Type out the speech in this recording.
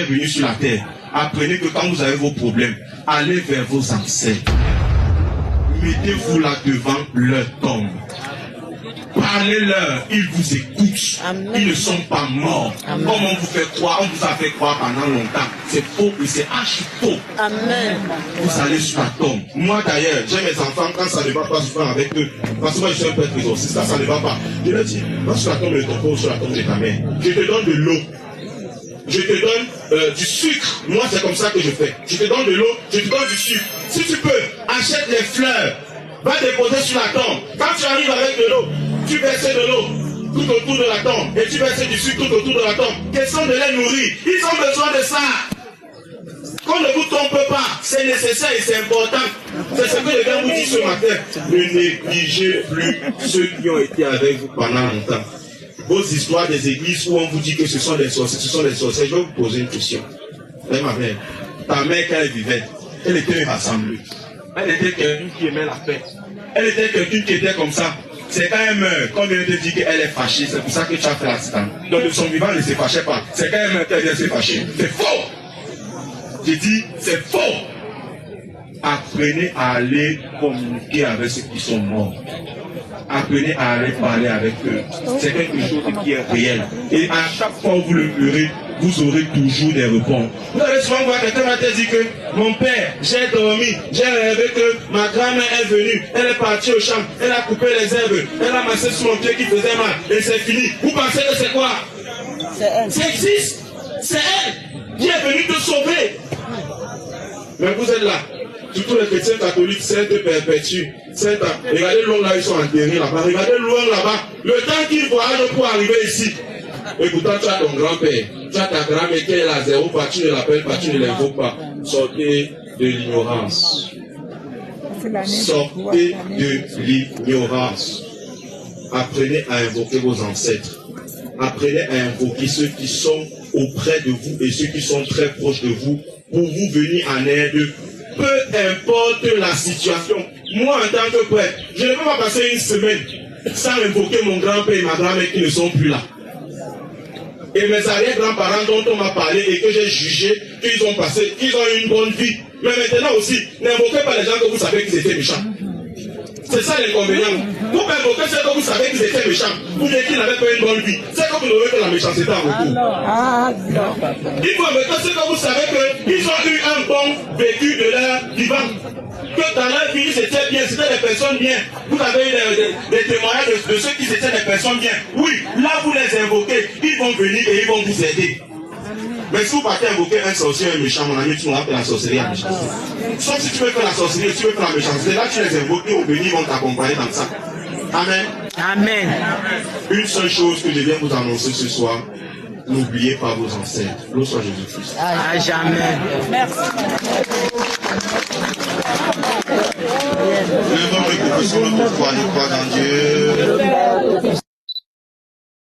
est venu sur la terre. Apprenez que quand vous avez vos problèmes, allez vers vos ancêtres. Mettez-vous là devant leur tombe. Parlez-leur, ils vous écoutent. Amen. Ils ne sont pas morts. Amen. Comme on vous fait croire, on vous a fait croire pendant longtemps. C'est faux et c'est archi faux. Amen. Vous allez sur la tombe. Moi d'ailleurs, j'ai mes enfants, quand ça ne va pas souvent avec eux, parce que moi je suis un peu exorciste, ça ne va pas. Je leur dis, va sur la tombe de ton père ou sur la tombe de ta mère. Je te donne de l'eau. Je te donne du sucre. Moi c'est comme ça que je fais. Je te donne de l'eau, je te donne du sucre. Si tu peux, achète les fleurs. Va déposer sur la tombe. Quand tu arrives avec de l'eau, tu verses de l'eau tout autour de la tombe. Et tu verses du sucre tout autour de la tombe. Question de les nourrir. Ils ont besoin de ça. Qu'on ne vous trompe pas. C'est nécessaire et c'est important. C'est ce que je viens vous dire ce matin. Ne négligez plus ceux qui ont été avec vous pendant longtemps. Vos histoires des églises où on vous dit que ce sont des sorciers, je vais vous poser une question. Ma mère, ta mère quand elle vivait, elle était rassemblée. Elle était quelqu'un qui aimait la paix. Elle était quelqu'un qui était comme ça. C'est quand elle meurt, quand on te dit qu'elle est fâchée, c'est pour ça que tu as fait l'accident. Donc de son vivant, elle ne se fâchait pas. C'est quand elle meurt qu'elle vient se fâcher. C'est faux. J'ai dit, c'est faux. Apprenez à aller communiquer avec ceux qui sont morts. Apprenez à aller parler avec eux. C'est quelque chose qui est réel. Et à chaque fois que vous le ferez, vous aurez toujours des réponses. Vous allez souvent voir quelqu'un m'a dit que mon père, j'ai dormi, j'ai rêvé que ma grand-mère est venue, elle est partie au champ, elle a coupé les herbes, elle a massé sur mon pied qui faisait mal, et c'est fini. Vous pensez que c'est quoi? C'est elle. Ça existe. C'est elle qui est venue te sauver. Mais vous êtes là. Surtout les chrétiens catholiques, saintes perpétuent. Regardez loin là, ils sont enterrés là-bas. Regardez loin là-bas. Le temps qu'ils voyagent pour arriver ici. Et pourtant, tu as ton grand-père. Tu as ta grand-mère qui est là, zéro pas, tu ne l'appelles pas, tu ne l'invoques pas. Sortez de l'ignorance. Sortez de l'ignorance. Apprenez à invoquer vos ancêtres. Apprenez à invoquer ceux qui sont auprès de vous et ceux qui sont très proches de vous pour vous venir en aide. Peu importe la situation. Moi, en tant que prêtre, je ne peux pas passer une semaine sans invoquer mon grand-père et ma grand-mère qui ne sont plus là. Et mes arrière-grands-parents dont on m'a parlé et que j'ai jugé qu'ils ont passé, qu'ils ont eu une bonne vie. Mais maintenant aussi, n'invoquez pas les gens que vous savez qu'ils étaient méchants. C'est ça l'inconvénient. Vous invoquez ceux que vous savez qu'ils étaient méchants. Vous dites qu'ils n'avaient pas une bonne vie. C'est que vous n'aurez que la méchanceté en retour. Il faut invoquer ceux que vous savez qu'ils ont eu un bon vécu de leur vivant. Que dans leur vie, c'était bien, c'était des personnes bien. Vous avez eu des témoignages de ceux qui étaient des personnes bien. Oui, là vous les invoquez, ils vont venir et ils vont vous aider. Mais si vous partez invoquer un sorcier, un méchant, mon ami, tu m'auras fait la sorcellerie à méchanceté. Sauf si tu veux faire la sorcellerie, tu veux faire la méchanceté, là tu les invoques, ils vont venir, ils vont t'accompagner dans ça. Amen. Amen. Une seule chose que je viens vous annoncer ce soir, n'oubliez pas vos ancêtres. L'eau soit Jésus-Christ. À jamais. Merci. Levons et confessons notre foi, nous croyons en Dieu.